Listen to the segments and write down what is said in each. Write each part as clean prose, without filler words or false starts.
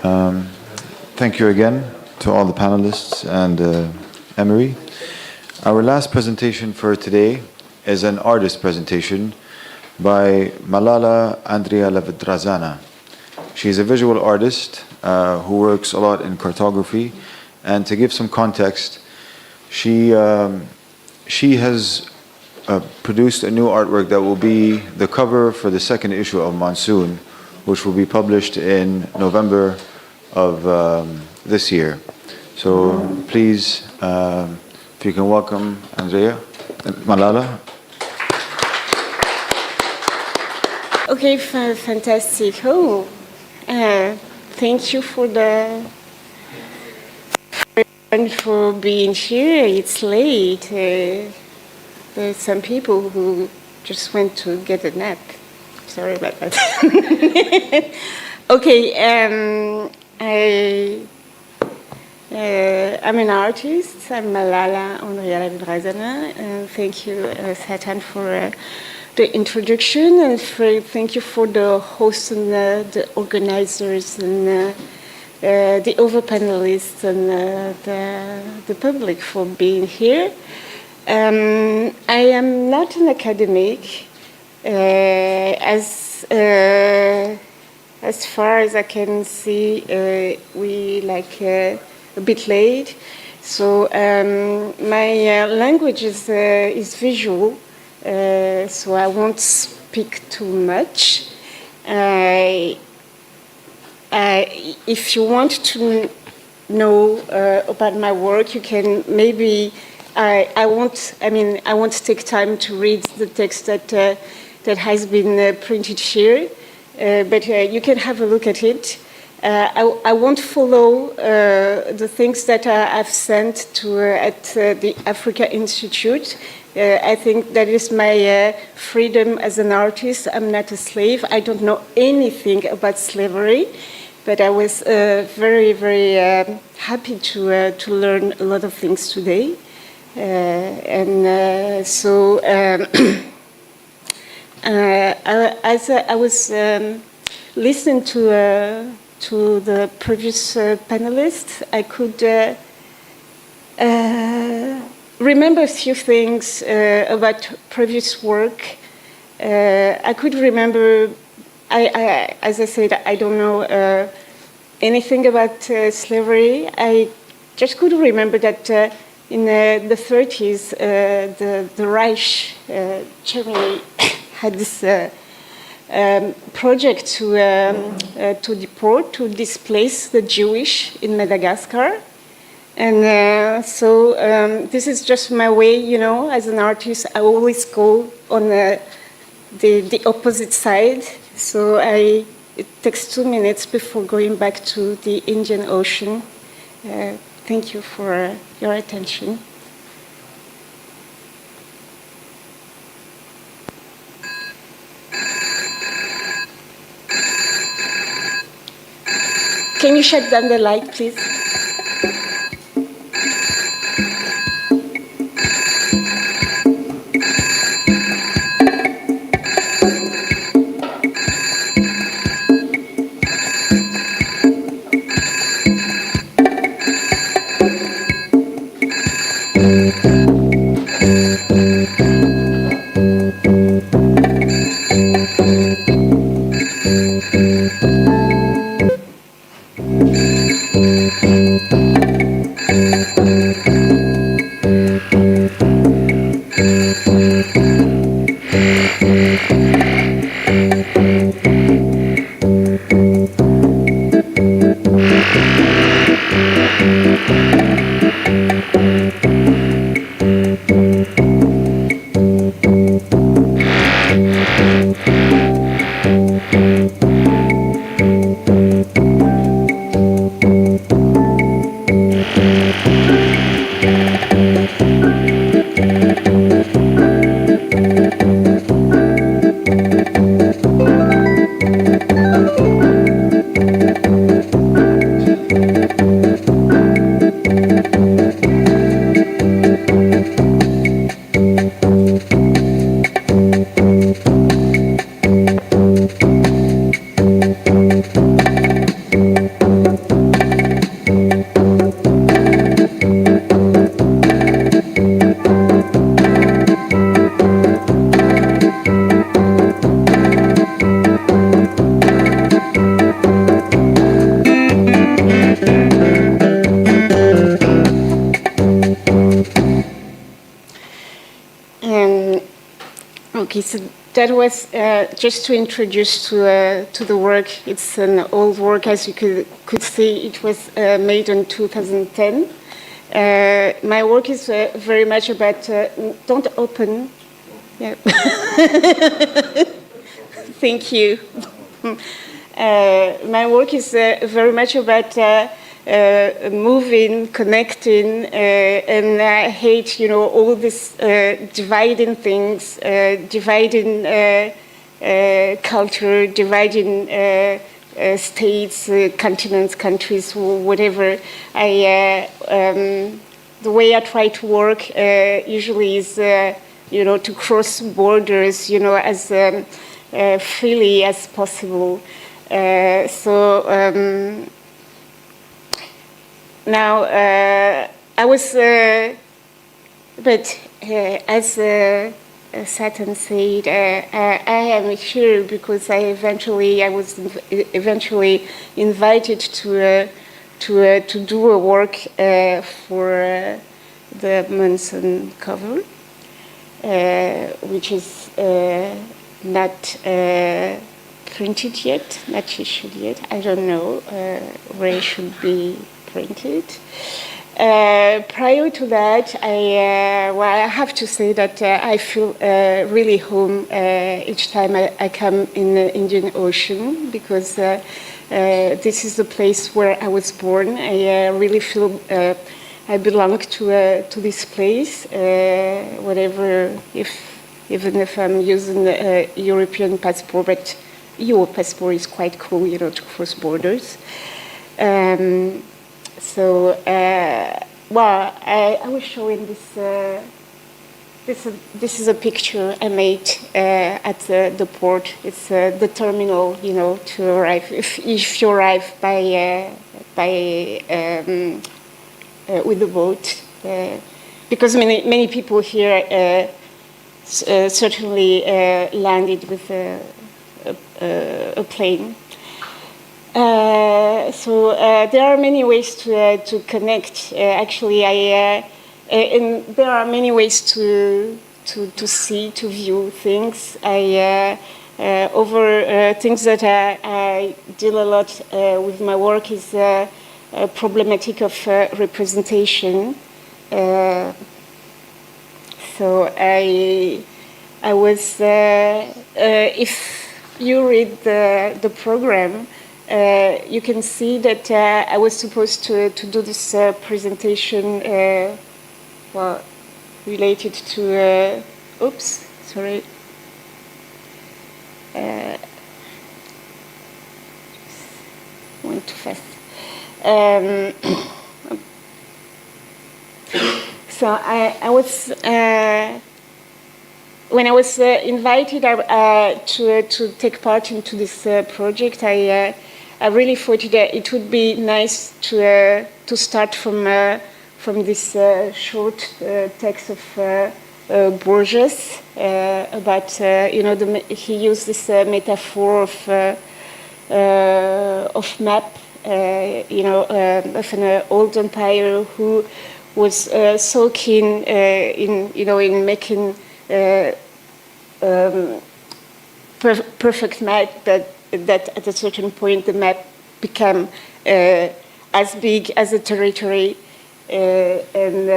Um, Thank you again to all the panelists and Emery. Our last presentation for today is an artist presentation by Malala Andrialavidrazana. She's a visual artist who works a lot in cartography. And to give some context, she has produced a new artwork that will be the cover for the second issue of Monsoon, which will be published in November of this year. So please, if you can welcome Malala. Okay, fantastic. Oh, thank you for being here. It's late. There's some people who just went to get a nap. Sorry about that. Okay, I'm an artist. I'm Malala Andrialavidrazana. Thank you, Satan, for the introduction, and thank you for the hosts and the organizers and the other panelists and the public for being here. I am not an academic. As far as I can see, we a bit late. So my language is visual, so I won't speak too much. If you want to know about my work, you can maybe. I won't take time to read the text that has been printed here. But you can have a look at it. I won't follow the things that I've sent to at the Africa Institute. I think that is my freedom as an artist. I'm not a slave. I don't know anything about slavery, but I was very, very happy to learn a lot of things today. As I was listening to the previous panelists, I could remember a few things about previous work. I could remember, as I said, I don't know anything about slavery. I just could remember that in the 30s, the Reich, Germany, had this project to deport, to displace the Jewish in Madagascar. And so this is just my way, as an artist, I always go on the opposite side. So it takes 2 minutes before going back to the Indian Ocean. Thank you for your attention. Can you shut down the light, please? Okay, so that was just to introduce to the work. It's an old work, as you could see. It was made in 2010. My work is very much about, don't open. Yeah. Thank you. My work is very much about moving, connecting, and I hate, all these dividing things, dividing culture, dividing states, continents, countries, whatever. The way I try to work usually is, to cross borders, as freely as possible. Now, I was, but as Satan said, I am here because I was eventually invited to do a work for the Manson cover, which is not printed yet, not issued yet. I don't know where it should be printed. Prior to that, I have to say that I feel really home each time I come in the Indian Ocean, because this is the place where I was born. I really feel I belong to this place, whatever, even if I'm using a European passport, but your passport is quite cool, to cross borders. I was showing this. This is a picture I made at the port. It's the terminal, to arrive. If you arrive with the boat, because many people here certainly landed with a plane. There are many ways to connect. Actually, and there are many ways to see, to view things. Over things that I deal a lot with my work is a problematic of representation. I was, if you read the program, you can see that I was supposed to do this presentation related to, oops, sorry. Went too fast. So I was, when I was invited to take part into this project, I really thought that it would be nice to start from this short text of Borges about he used this metaphor of map, of an old empire who was so keen in making perfect map that at a certain point the map became as big as a territory, and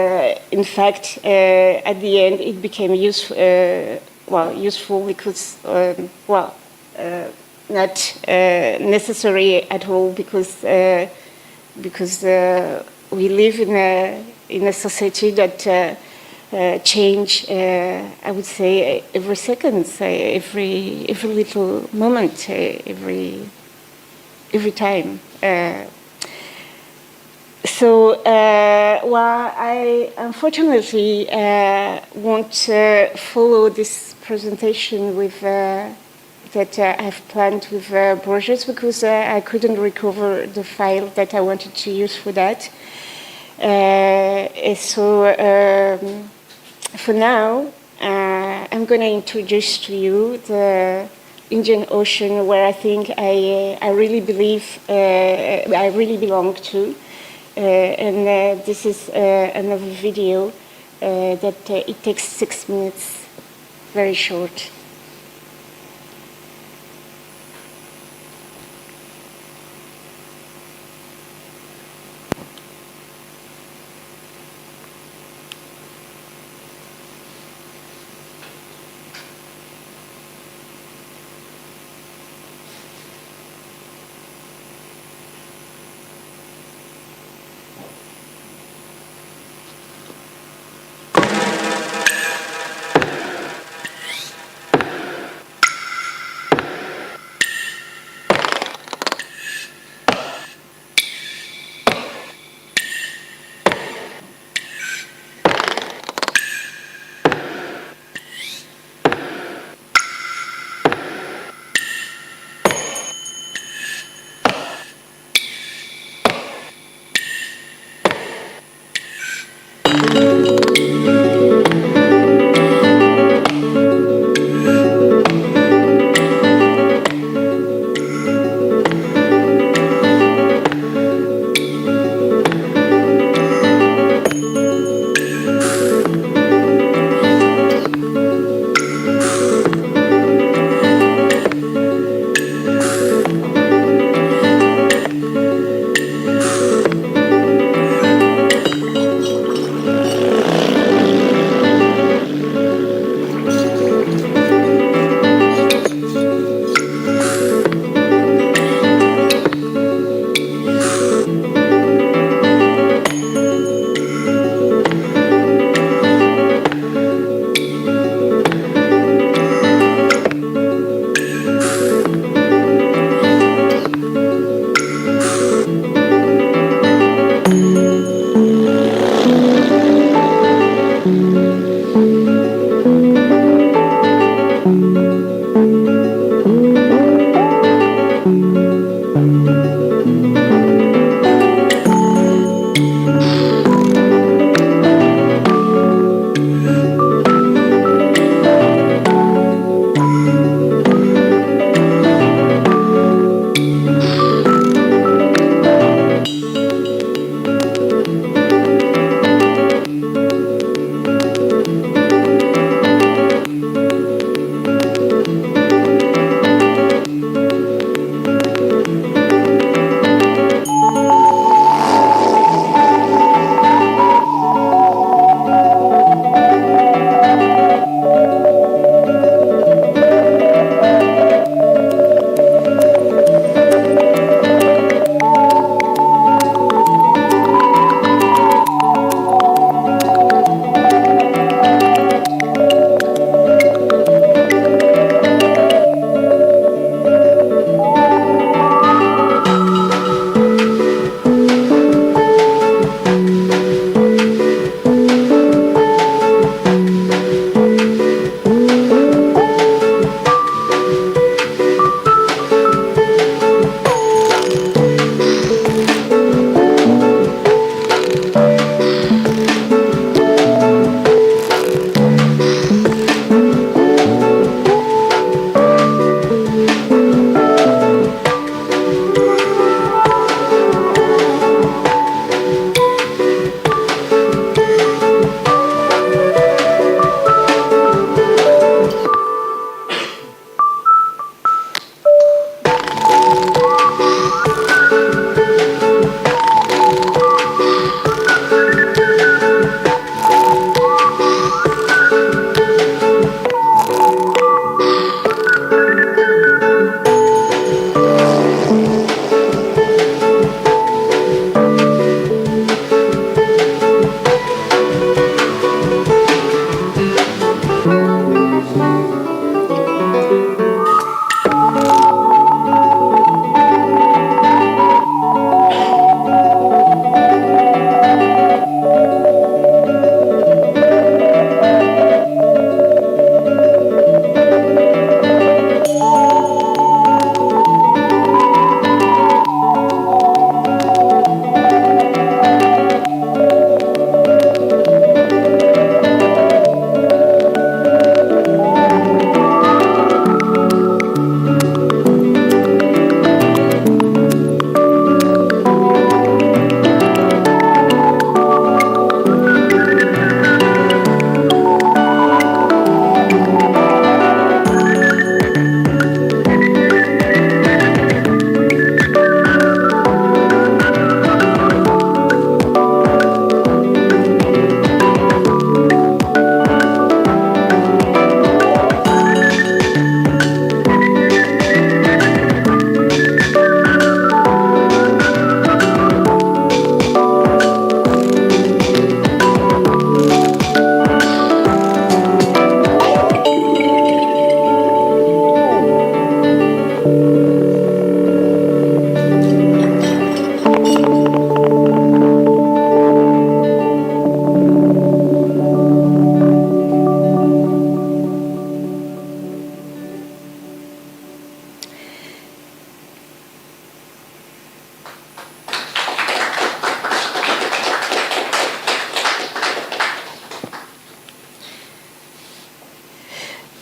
in fact at the end it became useful because not necessary at all, because we live in a society that change, I would say, every second, every little moment, every time. I unfortunately won't follow this presentation with that I've planned with Borges, because I couldn't recover the file that I wanted to use for that. For now, I'm going to introduce to you the Indian Ocean, where I think I really believe I really belong to. And this is another video that it takes 6 minutes, very short.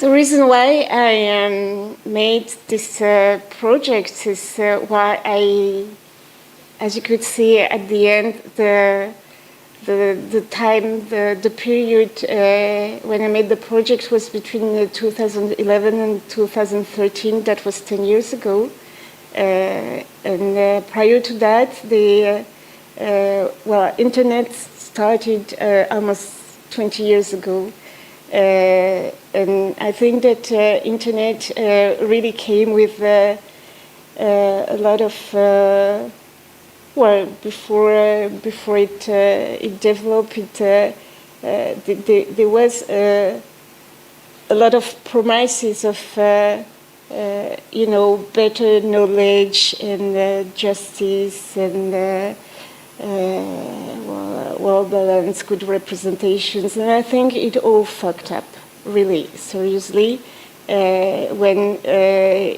The reason why I made this project is why as you could see at the end, the period when I made the project was between 2011 and 2013. That was 10 years ago. And prior to that, the internet started almost 20 years ago. And I think that internet really came with a lot of before it developed, there was a lot of promises of better knowledge and justice and well-balanced, good representations, and I think it all fucked up, really, seriously. When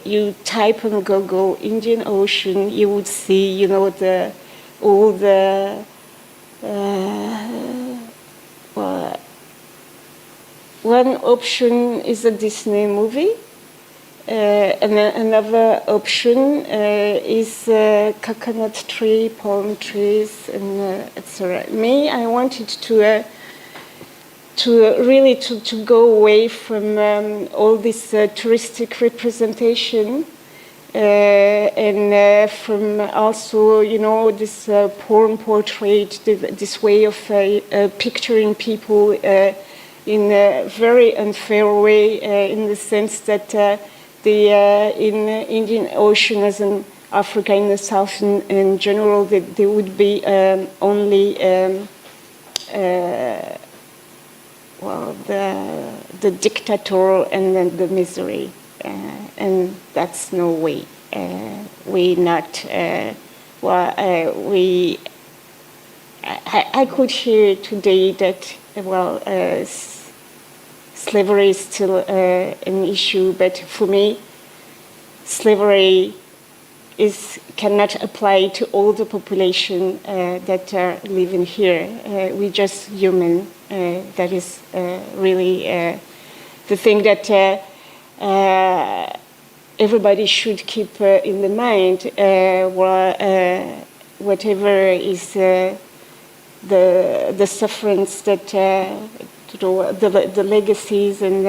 you type on Google Indian Ocean, you would see, all the one option is a Disney movie. And another option is coconut tree, palm trees, and etc. Me, I wanted to really go away from all this touristic representation and from also, this porn portrait, this way of picturing people in a very unfair way, in the sense that in Indian Ocean, as in Africa in the south in general, there would be only the dictator and then the misery, and that's no way. We not. I could hear today that slavery is still an issue, but for me, slavery cannot apply to all the population that are living here. We're just human. That is really the thing that everybody should keep in the mind. Whatever is the sufferance that the legacies and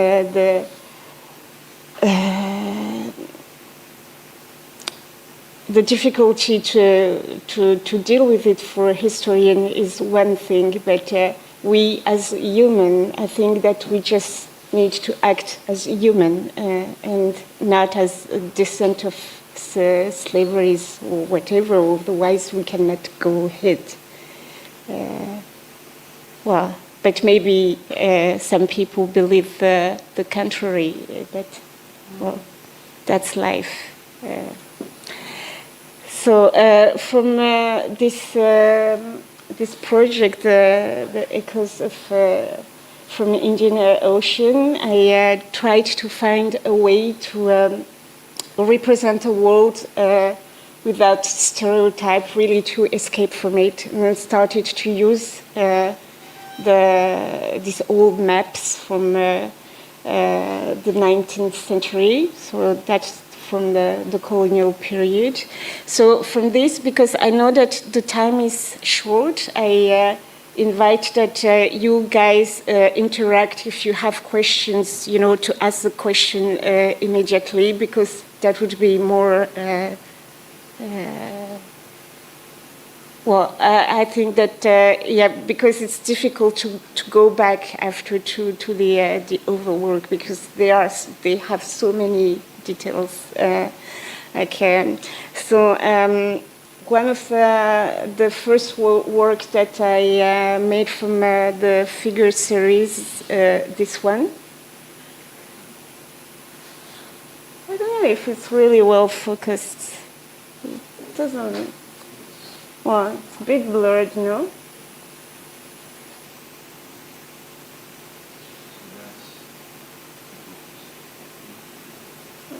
the difficulty to deal with it for a historian is one thing, but we as human, I think that we just need to act as human and not as a descent of slaveries or whatever, otherwise we cannot go ahead. But maybe some people believe the contrary, but that's life. So from this project, the Echoes from Indian Ocean, I tried to find a way to represent a world without stereotype, really to escape from it, and I started to use these old maps from the 19th century, so that's from the colonial period. So from this, because I know that the time is short, I invite that you guys interact if you have questions, to ask the question immediately, because that would be more I think that, because it's difficult to go back after to the overwork, because they have so many details. So one of the first work that I made from the figure series, this one. I don't know if it's really well focused. It doesn't. Well, it's a bit blurred, no?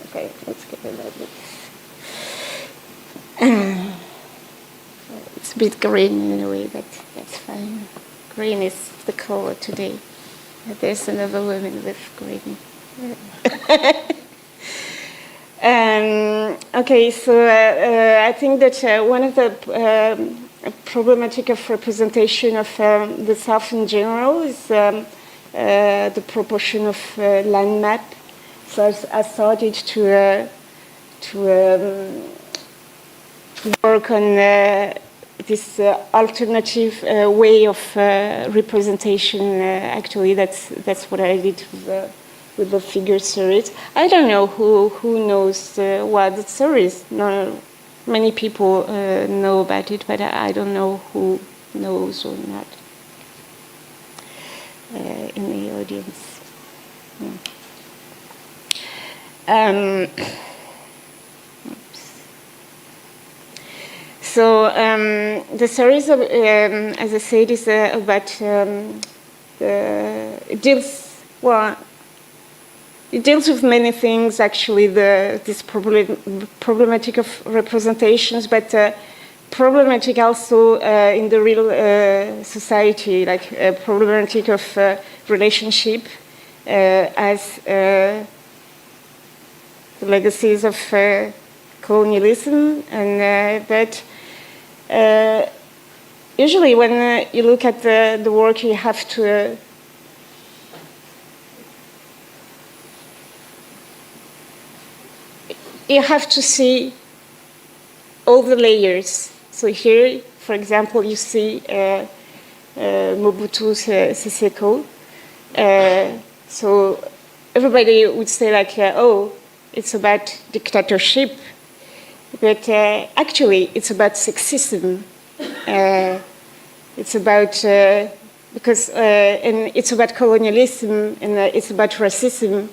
Okay, let's get it like this. It's a bit green in a way, but that's fine. Green is the color today. There's another woman with green Okay, so I think that one of the problematic of representation of the South in general is the proportion of land map. So I started to work on this alternative way of representation. Actually, that's what I did with the figure series. I don't know who knows what the series. No, many people know about it, but I don't know who knows or not in the audience. So the series, as I said, is about it deals with many things. Actually, this problematic of representations, but problematic also in the real society, like problematic of relationship as the legacies of colonialism, and but usually when you look at the work, you have to see all the layers. So here, for example, you see Mobutu Sese Seko. So everybody would say like, oh, it's about dictatorship. But actually, it's about sexism. It's about, and it's about colonialism, and it's about racism.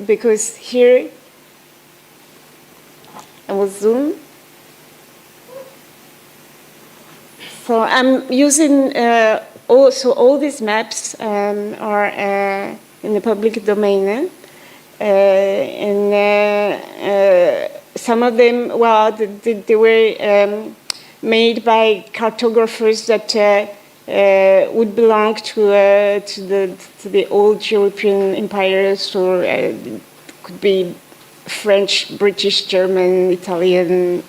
Because here, I will zoom. So I'm using, all these maps are in the public domain. Some of them, well, they were made by cartographers that would belong to the old European empires, or could be French, British, German, Italian.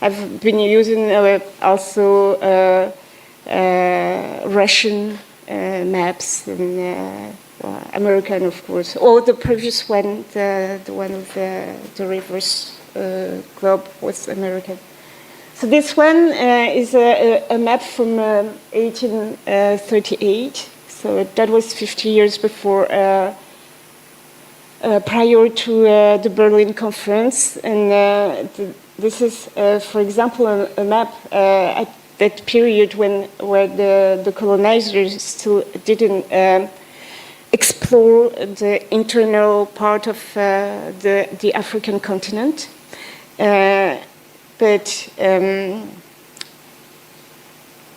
I've been using also Russian maps and American, of course. Or the previous one, the one with the reverse globe, was American. So this one is a map from 1838. So that was 50 years before, prior to the Berlin Conference. And this is, for example, a map at that period where the colonizers still didn't explore the internal part of the African continent. But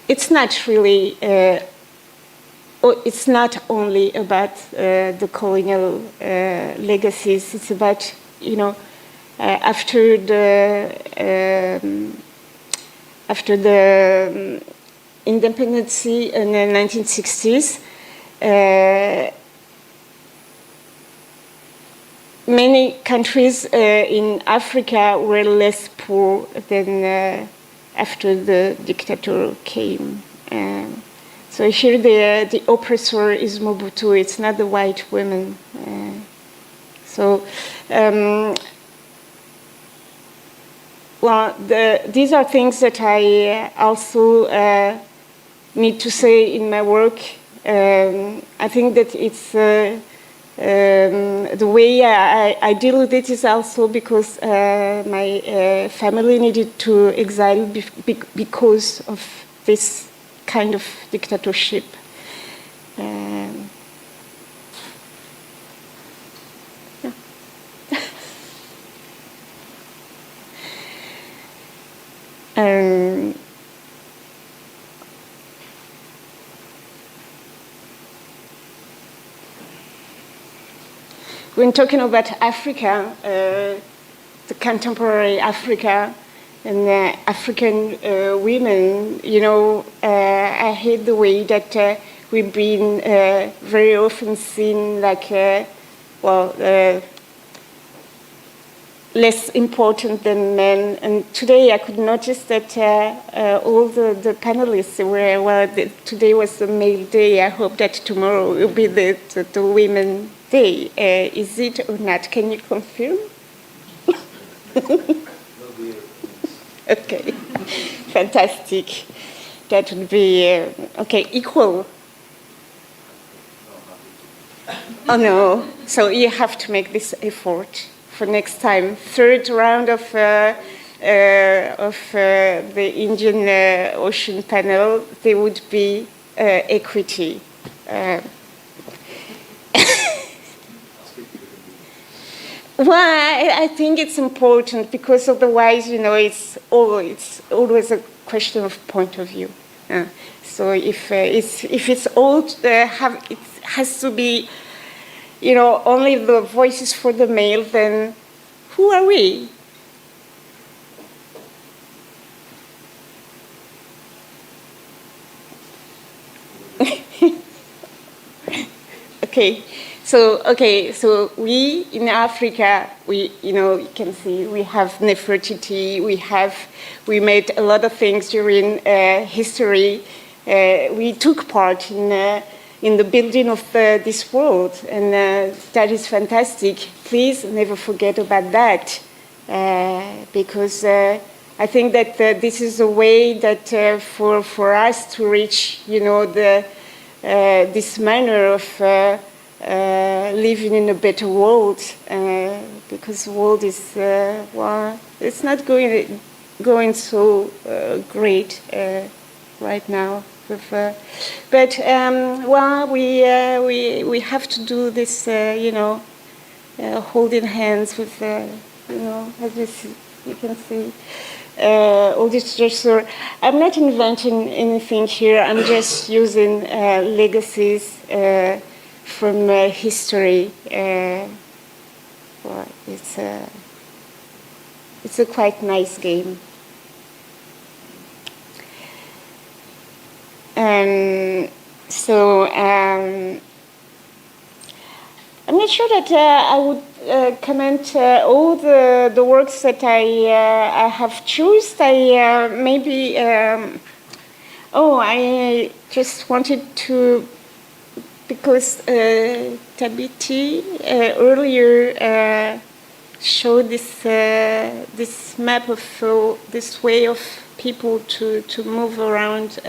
it's not really, it's not only about the colonial legacies. It's about, after the independence in the 1960s, many countries in Africa were less poor than after the dictator came. So here the oppressor is Mobutu, it's not the white women. These are things that I also need to say in my work. I think that it's the way I deal with it is also because my family needed to exile because of this kind of dictatorship. When talking about Africa, the contemporary Africa and African women, I hate the way that we've been very often seen like, less important than men. And today I could notice that all the panelists were, today was the male day. I hope that tomorrow will be the women day. Is it or not? Can you confirm? Okay, fantastic. That would be, okay, equal. Oh no, so you have to make this effort for next time. Third round of the Indian Ocean panel, there would be equity. Well, I think it's important because otherwise, it's always a question of point of view. So if it's all it has to be, only the voices for the male, then who are we? So we in Africa, you can see we have Nefertiti, we made a lot of things during history. We took part in the building of this world, and that is fantastic. Please never forget about that, because I think that this is a way that for us to reach, this manner of living in a better world, because the world is it's not going so great right now. But we have to do this, holding hands with, as you can see. All this gesture. I'm not inventing anything here. I'm just using legacies from history. It's a quite nice game. I'm not sure that I would comment all the works that I have chosen. I just wanted to, because Tabiti earlier showed this map of this way of people to move around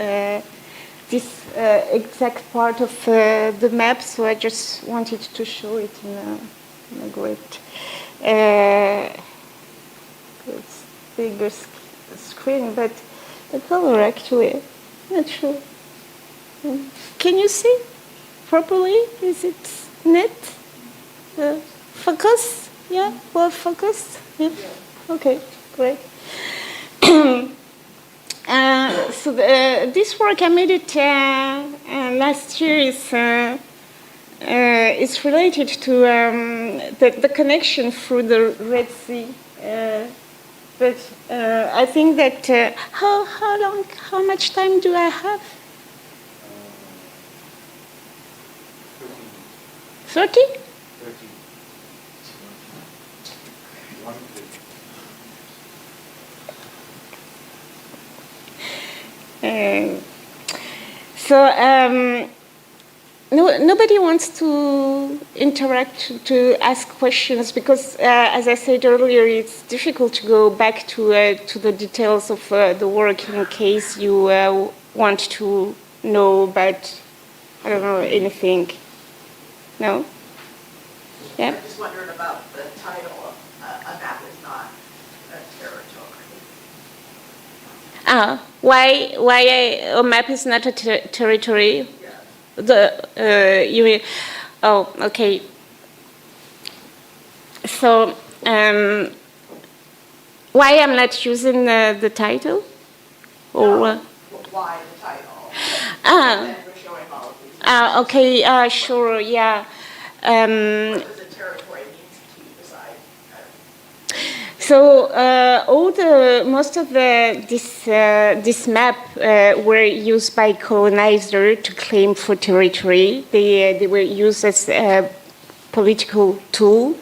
this exact part of the map, so I just wanted to show it in a great, it's bigger screen, but the color actually, not sure. Can you see properly? Is it net? Focus? Yeah, well focused? Yeah. Okay, great. So this work, I made it last year, is related to the connection through the Red Sea. But I think that how much time do I have? 30? 30. Nobody wants to interact, to ask questions, because, as I said earlier, it's difficult to go back to the details of the work in case you want to know about, I don't know, anything. No? Yeah? I just wondered about the title of A Map is Not a Territory. Why a map is not a territory? Yeah. You mean? Oh, okay. So, why I'm not using the title? Or why the title? And we're showing all of these. Okay. Sure. Yeah. What does a territory mean to you beside? So most of this map were used by colonizers to claim for territory. They were used as a political tool.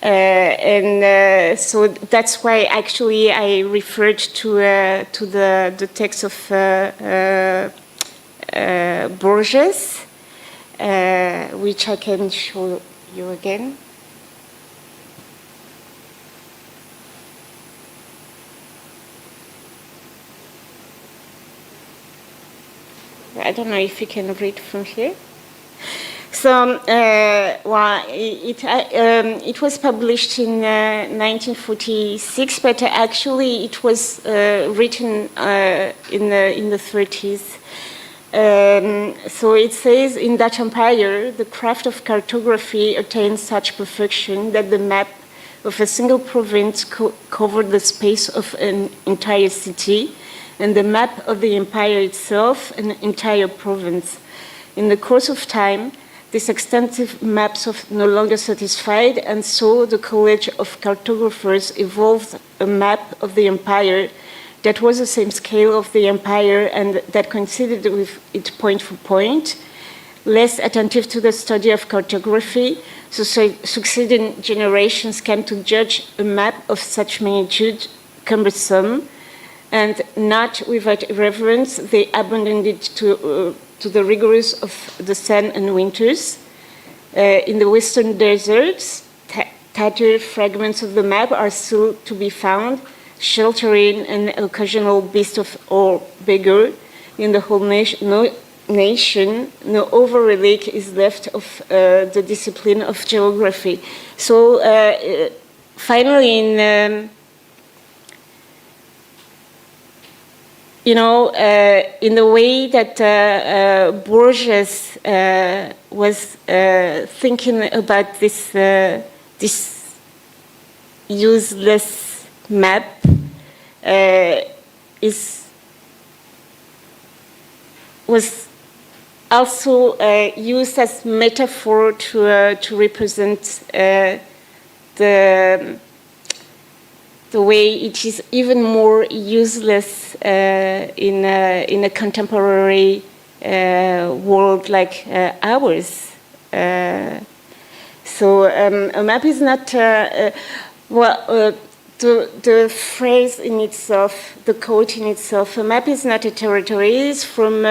So that's why actually I referred to the text of Borges, which I can show you again. I don't know if you can read from here. So, it was published in 1946, but actually it was written in the 30s. So it says, in that empire, the craft of cartography attained such perfection that the map of a single province covered the space of an entire city, and the map of the empire itself an entire province. In the course of time, these extensive maps no longer satisfied, and so the College of Cartographers evolved a map of the empire that was the same scale of the empire and that coincided with it point for point. Less attentive to the study of cartography, so succeeding generations came to judge a map of such magnitude cumbersome, and not without reverence, they abandoned it to the rigors of the sun and winters. In the western deserts, tattered fragments of the map are still to be found, sheltering an occasional beast of or beggar. In the whole nation, no over relic is left of the discipline of geography. So finally, in the way that Borges was thinking about this useless map, was also used as metaphor to represent the way it is even more useless in a contemporary world like ours. So a map is not, the phrase in itself, the quote in itself, a map is not a territory, is from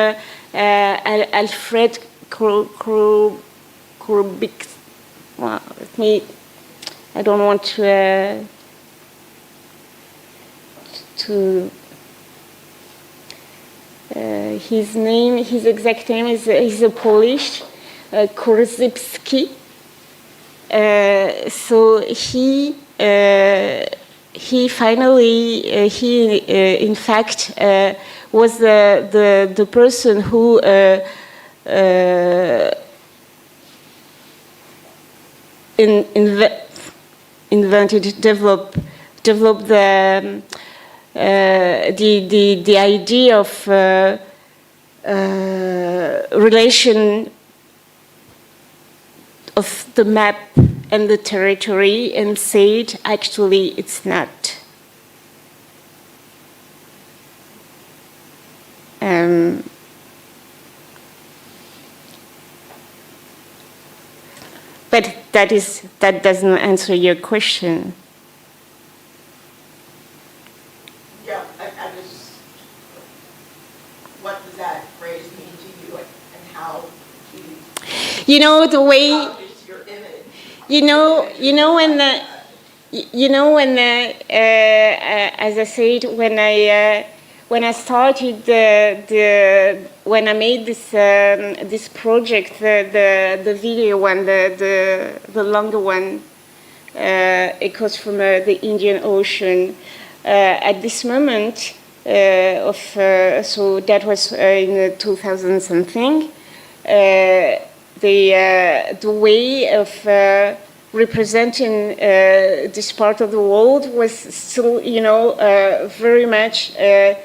Alfred Korbik. Well, I don't want to his exact name is a Polish, Korzybski. So he finally, in fact, was the person who developed the idea of relation of the map and the territory, and said actually it's not. But that doesn't answer your question. Yeah, I just, what does that phrase mean to you, and how do you the way, accomplish your image? As I said, when I started when I made this project, the video one, the longer one, Echoes from the Indian Ocean. At this moment so that was in 2000 something. The way of representing this part of the world was still, very much there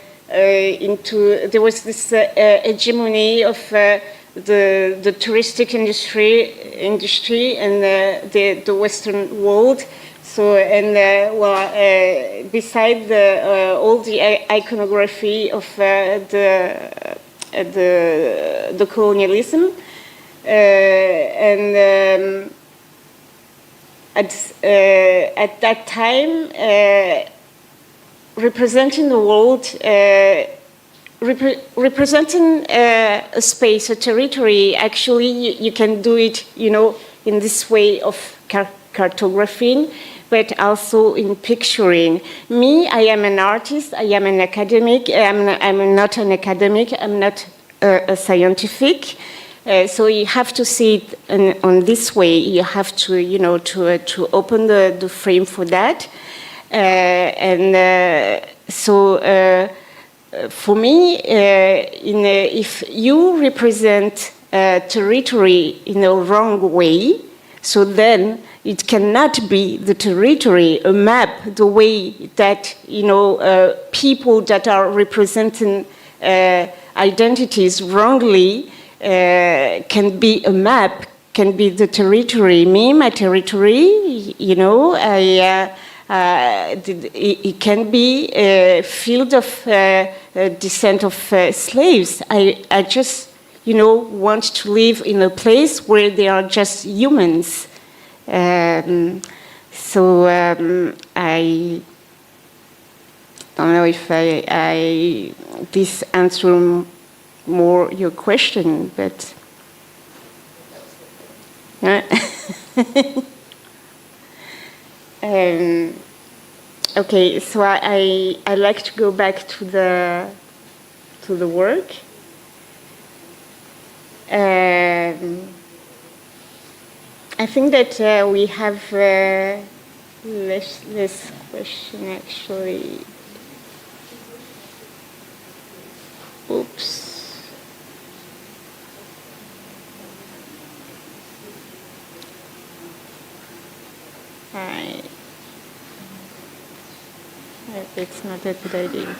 was this hegemony of the touristic industry and the Western world. So, and beside all the iconography of the colonialism, and at that time, representing the world, representing a space, a territory. Actually, you can do it, in this way of cartographing, but also in picturing. Me, I am an artist. I am an academic. I'm not an academic. I'm not a scientific. So you have to see it on this way. You have to, to open the frame for that. For me, if you represent territory in a wrong way, so then it cannot be the territory, a map, the way that, people that are representing identities wrongly can be a map, can be the territory. Me, my territory, it can be a field of descent of slaves. I just, want to live in a place where they are just humans. I don't know if this answers more your question, but. Okay, so I like to go back to the work. I think that we have less question actually. Oops. It's not a good idea.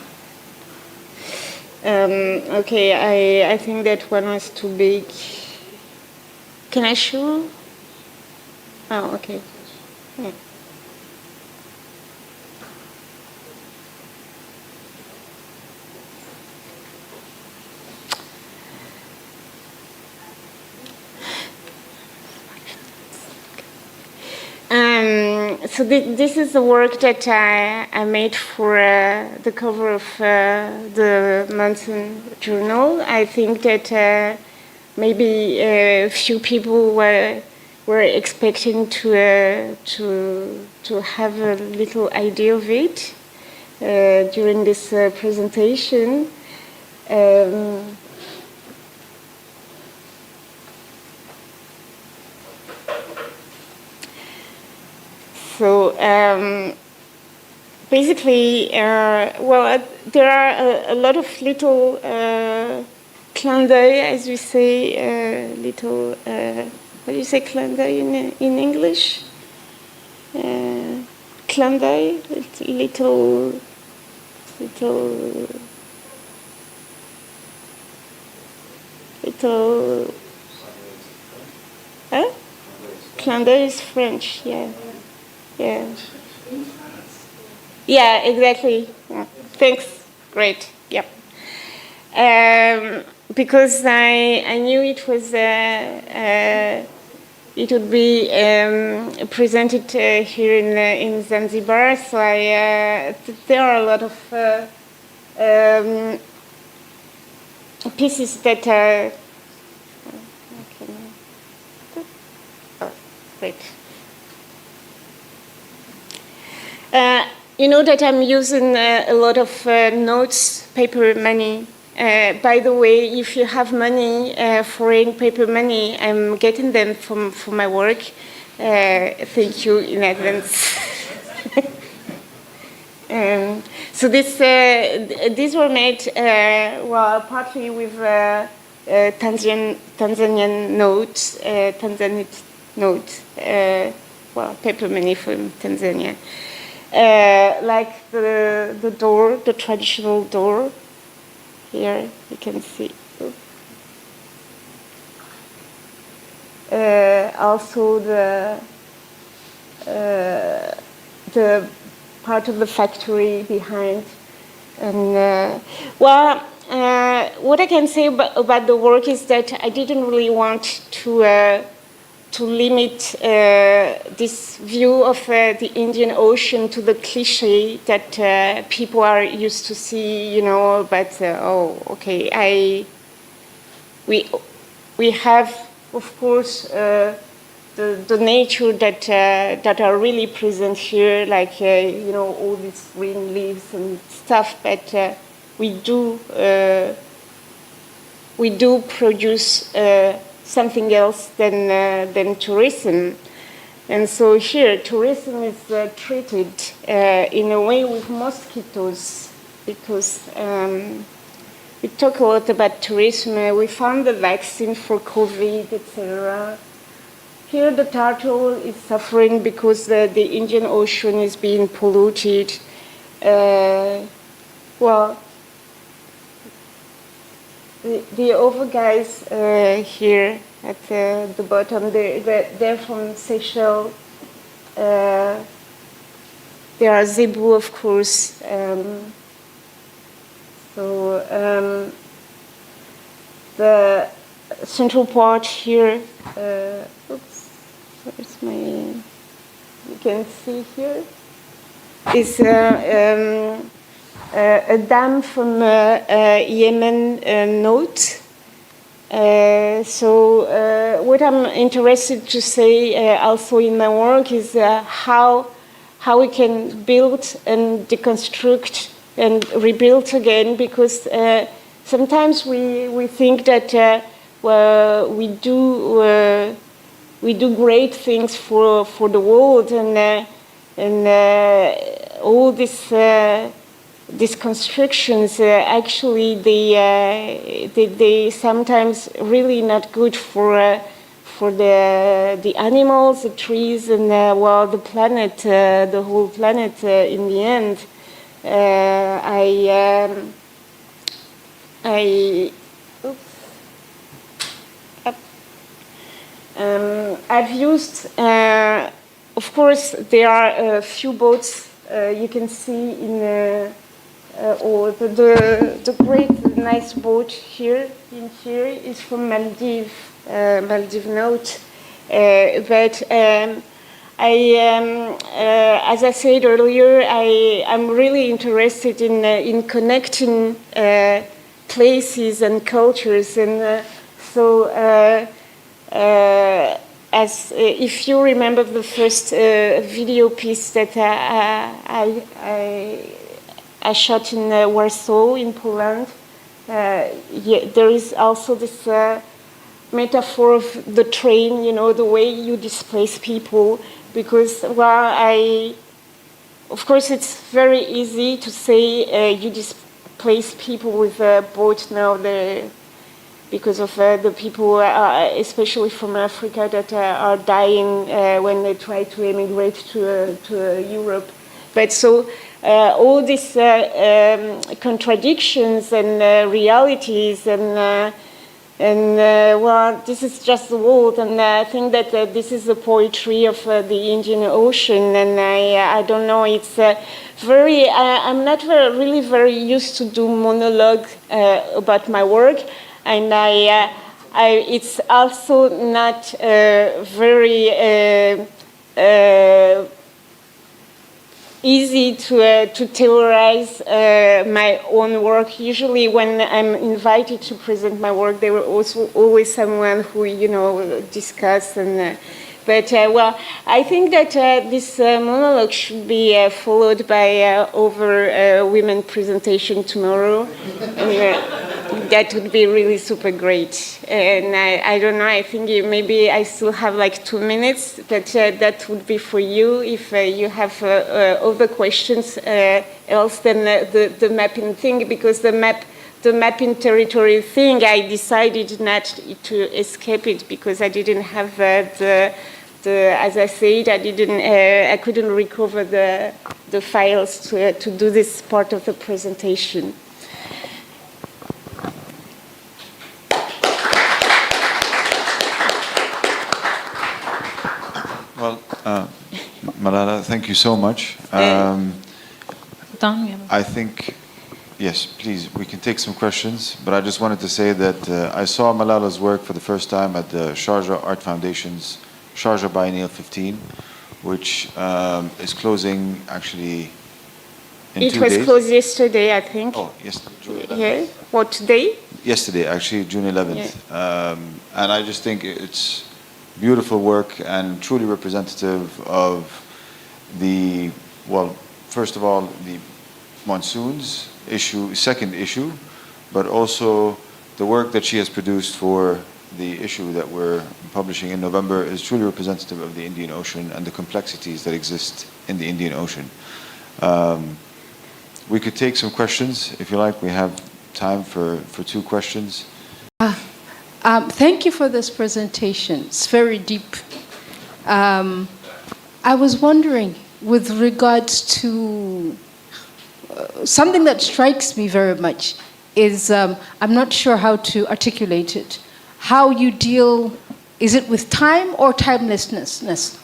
Okay, I think that one was too big. Can I show? Oh, okay. Yeah. So this is the work that I made for the cover of the monthly journal. I think that maybe a few people were expecting to have a little idea of it during this presentation. So basically, there are a lot of little clin d'œil, as we say, little, what do you say clin d'œil in English? Clin d'œil, little, huh? Clin d'œil is French, yeah. Yeah. Yeah, exactly. Yeah. Thanks. Great. Yep. Because I knew it was it would be presented here in Zanzibar, so there are a lot of pieces that great. You know that I'm using a lot of notes, paper money. By the way, if you have money, foreign paper money, I'm getting them from my work. Thank you in advance. So these were made partly with Tanzanian notes, Tanzanite notes, paper money from Tanzania. Like the door, the traditional door. Here you can see. Also the part of the factory behind. And well, what I can say about the work is that I didn't really want to limit this view of the Indian Ocean to the cliché that people are used to see, you know, but oh, okay, we have, of course, the nature that are really present here, like you know, all these green leaves and stuff, but we do produce something else than tourism. And so here, tourism is treated in a way with mosquitoes, because we talk a lot about tourism. We found the vaccine for COVID, etc. Here, the turtle is suffering because the Indian Ocean is being polluted. Well, the other guys here at the bottom, they're from Seychelles. There are zebu, of course. The central part here, oops, where's my, you can see here, is a dam from Yemen note. So what I'm interested to say also in my work is how we can build and deconstruct and rebuild again, because sometimes we think that well, we do great things for the world, and all these constructions actually they sometimes really not good for the animals, the trees, and well, the planet, the whole planet in the end. I've used, of course, there are a few boats you can see in or the great nice boat here is from Maldives, Maldives note. But as I said earlier, I'm really interested in connecting places and cultures, and so as if you remember the first video piece that I shot in Warsaw in Poland, there is also this metaphor of the train, you know, the way you displace people, because, well, of course it's very easy to say you displace people with a boat now, because of the people, especially from Africa, that are dying when they try to immigrate to Europe. But so all these contradictions and realities and well, this is just the world, and I think that this is the poetry of the Indian Ocean, and I don't know, it's very, I'm not really very used to do monologue about my work, and it's also not very easy to theorize my own work. Usually when I'm invited to present my work, there were also always someone who, you know, discuss and but well, I think that this monologue should be followed by over women presentation tomorrow. And, that would be really super great. And I don't know, I think maybe I still have like 2 minutes, but that would be for you if you have other questions else than the mapping thing, because the mapping territory thing, I decided not to escape it because I didn't have as I said, I couldn't recover the files to do this part of the presentation. Well, Malala, thank you so much. Done. I think, yes, please, we can take some questions, but I just wanted to say that I saw Malala's work for the first time at the Sharjah Art Foundation's Sharjah Biennial 15, which is closing actually in 2 days. It was closed yesterday, I think. Oh, yesterday, June 11th. Yeah. What day? Yesterday, actually, June 11th. Yeah. And I just think it's beautiful work and truly representative of the, well, first of all, the monsoons issue, second issue, but also the work that she has produced for the issue that we're publishing in November is truly representative of the Indian Ocean and the complexities that exist in the Indian Ocean. We could take some questions, if you like. We have time for 2 questions. Thank you for this presentation. It's very deep. I was wondering, with regards to something that strikes me very much is, I'm not sure how to articulate it, how you deal, is it with time or timelessness?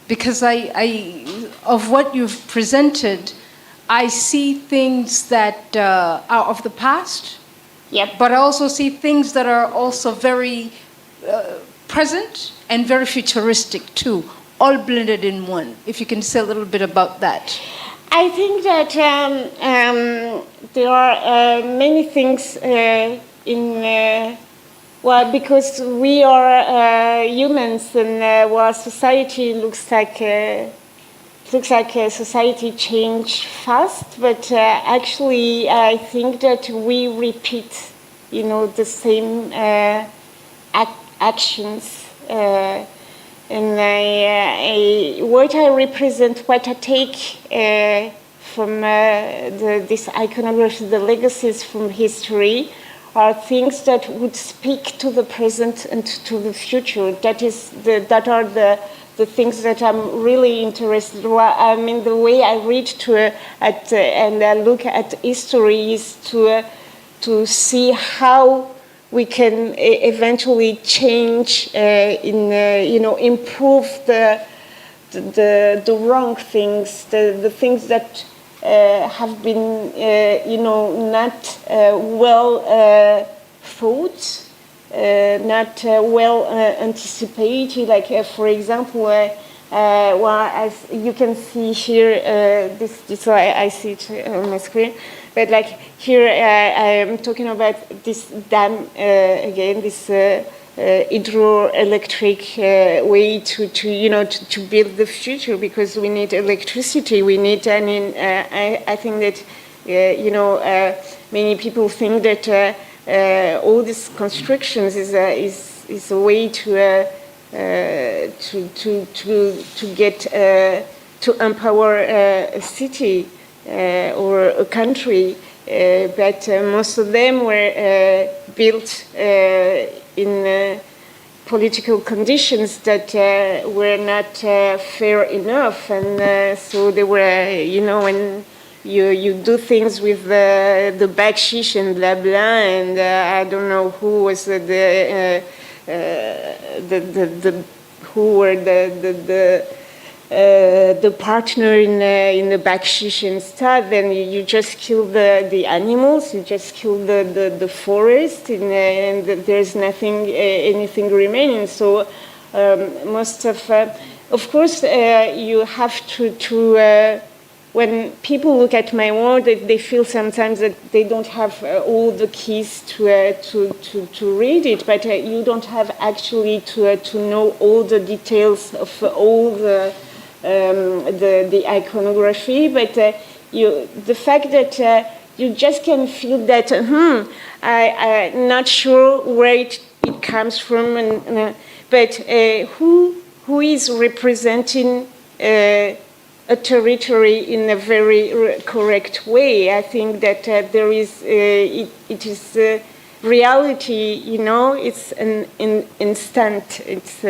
Because of what you've presented, I see things that are of the past, Yep. but I also see things that are also very present and very futuristic too, all blended in one. If you can say a little bit about that. I think that there are many things well, because we are humans, and our society looks like a society change fast, but actually I think that we repeat, the same actions. And what I represent, what I take from this iconography, the legacies from history, are things that would speak to the present and to the future. That are the things that I'm really interested in. I mean, the way I read and I look at history is to see how we can eventually change, improve the wrong things, the things that have been, not well thought, not well anticipated. Like, for example, as you can see here, this I see it on my screen. But like here, I am talking about this dam again, this hydroelectric way to build the future, because we need electricity. We need. I mean, I think that many people think that all these constructions is a way to get to empower a city. Or a country, but most of them were built in political conditions that were not fair enough, and so they were, when you do things with the backsheesh and blah blah, and I don't know who was who were the partner in the backsheesh and stuff, then you just kill the animals, you just kill the forest, and there's anything remaining. So most of course, you have to when people look at my work, they feel sometimes that they don't have all the keys to read it, but you don't have actually to know all the details of all the iconography, but the fact that you just can feel that I'm not sure where it comes from, but who is representing a territory in a very correct way. I think that there is it is reality, it's an instant. It's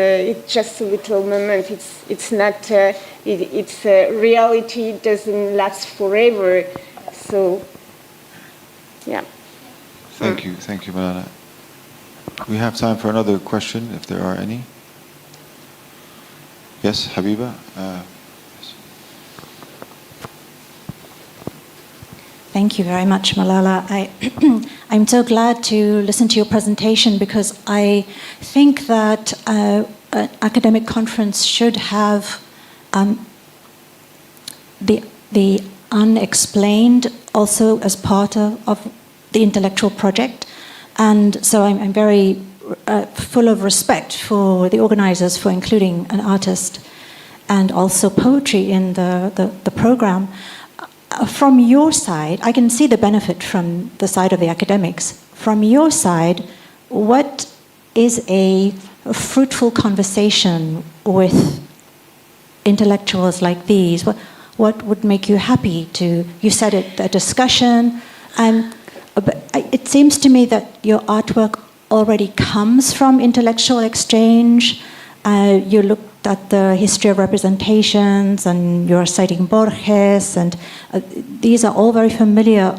just a little moment. It's not. It's reality doesn't last forever. So, yeah. Thank you, Malala. We have time for another question, if there are any. Yes, Habiba. Thank you very much, Malala. I'm so glad to listen to your presentation because I think that an academic conference should have the unexplained also as part of the intellectual project. And so I'm very full of respect for the organizers for including an artist and also poetry in the program. From your side, I can see the benefit from the side of the academics. From your side, what is a fruitful conversation with intellectuals like these? What would make you happy to, you said it, a discussion, but it seems to me that your artwork already comes from intellectual exchange. You looked at the history of representations and you're citing Borges, and these are all very familiar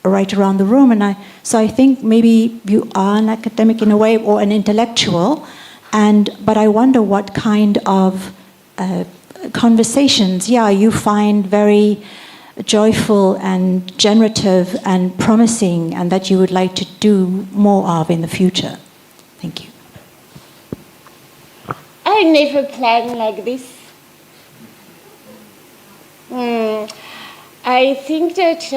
right around the room. And so I think maybe you are an academic in a way or an intellectual, but I wonder what kind of conversations, you find very joyful and generative and promising, and that you would like to do more of in the future. Thank you. I never planned like this. I think that,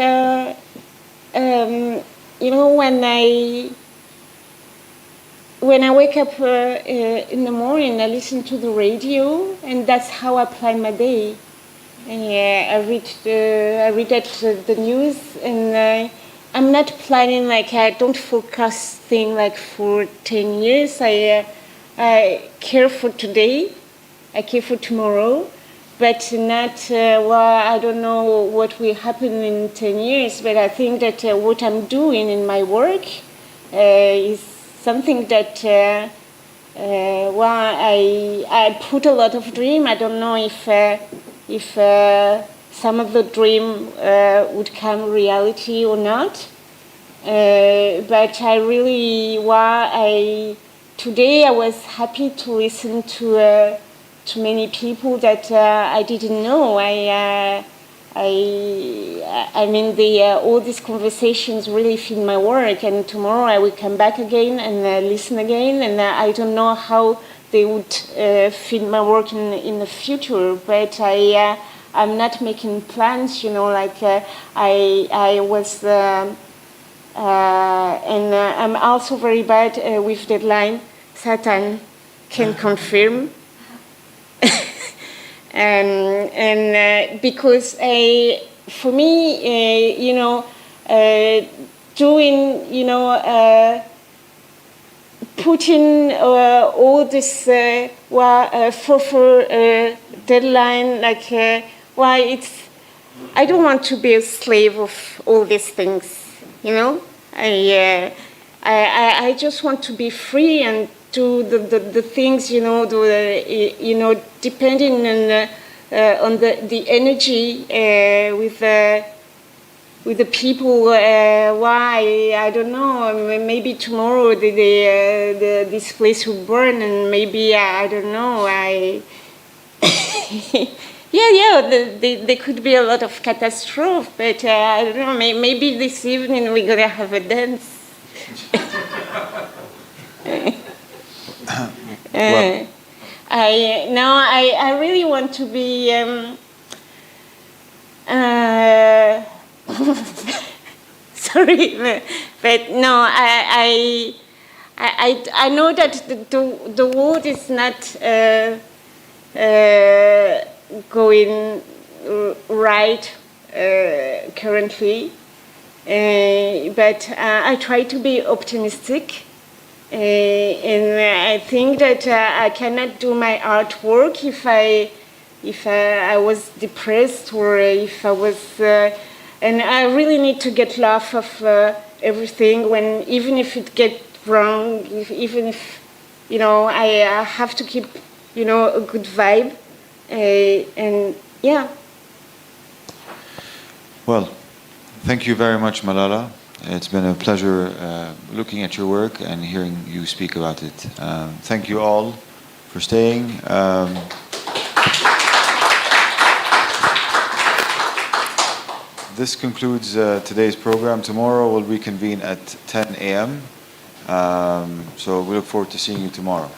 when I wake up in the morning, I listen to the radio, and that's how I plan my day. I read the news, and I'm not planning, like, I don't forecast things like for 10 years. I care for today, I care for tomorrow, but not, I don't know what will happen in 10 years, but I think that what I'm doing in my work is something that, I put a lot of dream. I don't know if some of the dream would come reality or not, but I really, today I was happy to listen to many people that I didn't know. All these conversations really feed my work, and tomorrow I will come back again and listen again, and I don't know how they would feed my work in the future, but I'm not making plans, I was, and I'm also very bad with deadline. Satan can confirm. Because for me, putting all this for deadline, like, I don't want to be a slave of all these things, I just want to be free and do the things, depending on the energy with the people. I don't know. Maybe tomorrow this place will burn, and maybe I don't know. There could be a lot of catastrophe, but I don't know. Maybe this evening we're gonna have a dance. I really want to be. Sorry, but no, I know that the world is not going right currently, but I try to be optimistic. And I think that I cannot do my artwork if I was depressed, or if I was, and I really need to get laugh of everything, even if it gets wrong, even if I have to keep a good vibe, and yeah. Well, thank you very much, Malala. It's been a pleasure looking at your work and hearing you speak about it. Thank you all for staying. this concludes today's program. Tomorrow we'll reconvene at 10 a.m. So we look forward to seeing you tomorrow.